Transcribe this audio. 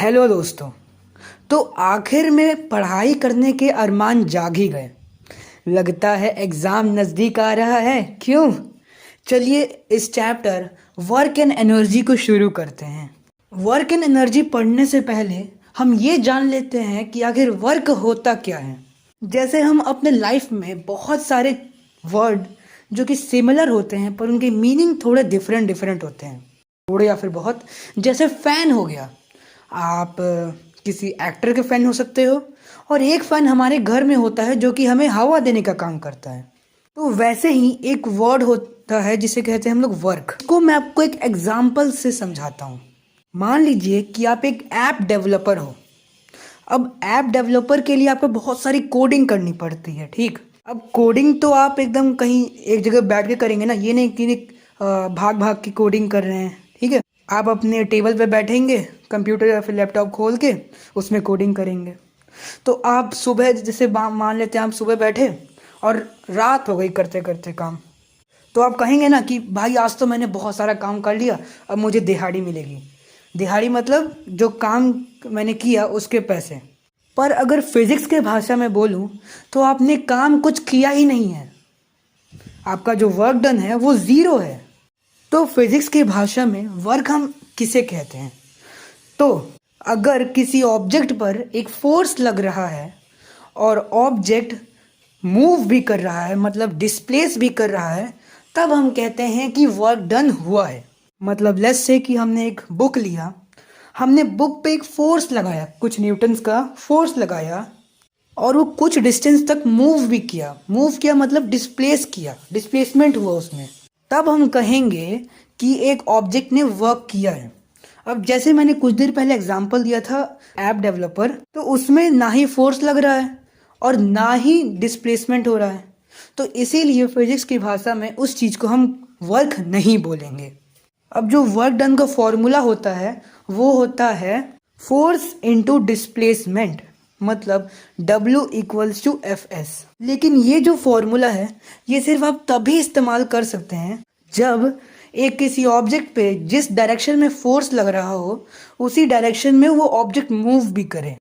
Hello दोस्तों। तो आखिर में पढ़ाई करने के अरमान जाग ही गए। लगता है एग्ज़ाम नज़दीक आ रहा है। क्यों? चलिए इस चैप्टर वर्क एंड एनर्जी को शुरू करते हैं। वर्क एंड एनर्जी पढ़ने से पहले हम ये जान लेते हैं कि आखिर वर्क होता क्या है। जैसे हम अपने लाइफ में बहुत सारे वर्ड जो कि सिमिलर होते हैं पर उनके मीनिंग थोड़े डिफरेंट डिफरेंट होते हैं, थोड़े या फिर बहुत। जैसे फ़ैन हो गया, आप किसी एक्टर के फ़ैन हो सकते हो, और एक फ़ैन हमारे घर में होता है जो कि हमें हवा देने का काम करता है। तो वैसे ही एक वर्ड होता है जिसे कहते हैं हम लोग वर्क। को मैं आपको एक एग्जांपल से समझाता हूँ। मान लीजिए कि आप एक ऐप डेवलपर हो। अब ऐप डेवलपर के लिए आपको बहुत सारी कोडिंग करनी पड़ती है, ठीक। अब कोडिंग तो आप एकदम कहीं एक जगह बैठ के करेंगे ना, ये नहीं कि भाग भाग की कोडिंग कर रहे हैं, ठीक है। आप अपने टेबल पे बैठेंगे, कंप्यूटर या फिर लैपटॉप खोल के उसमें कोडिंग करेंगे। तो आप सुबह जैसे मान लेते हैं आप सुबह बैठे और रात हो गई करते करते काम। तो आप कहेंगे ना कि भाई आज तो मैंने बहुत सारा काम कर लिया, अब मुझे दिहाड़ी मिलेगी। दिहाड़ी मतलब जो काम मैंने किया उसके पैसे। पर अगर फिजिक्स के भाषा में बोलूं तो आपने काम कुछ किया ही नहीं है, आपका जो वर्क डन है वो ज़ीरो है। तो फिजिक्स की भाषा में वर्क हम किसे कहते हैं? तो अगर किसी ऑब्जेक्ट पर एक फोर्स लग रहा है और ऑब्जेक्ट मूव भी कर रहा है, मतलब डिस्प्लेस भी कर रहा है, तब हम कहते हैं कि वर्क डन हुआ है। मतलब लेट्स से कि हमने एक बुक लिया, हमने बुक पे एक फोर्स लगाया, कुछ न्यूटन्स का फोर्स लगाया, और वो कुछ डिस्टेंस तक मूव भी किया। मूव किया मतलब डिस्प्लेस किया, डिस्प्लेसमेंट हुआ उसमें। तब हम कहेंगे कि एक ऑब्जेक्ट ने वर्क किया है। अब जैसे मैंने कुछ देर पहले एग्जांपल दिया था ऐप डेवलपर, तो उसमें ना ही फोर्स लग रहा है और ना ही डिस्प्लेसमेंट हो रहा है। तो इसीलिए फिजिक्स की भाषा में उस चीज़ को हम वर्क नहीं बोलेंगे। अब जो वर्क डन का फॉर्मूला होता है वो होता है फोर्स इनटू डिस्प्लेसमेंट, मतलब W इक्वल्स टू Fs। लेकिन ये जो फॉर्मूला है ये सिर्फ आप तभी इस्तेमाल कर सकते हैं जब एक किसी ऑब्जेक्ट पे जिस डायरेक्शन में फोर्स लग रहा हो उसी डायरेक्शन में वो ऑब्जेक्ट मूव भी करे।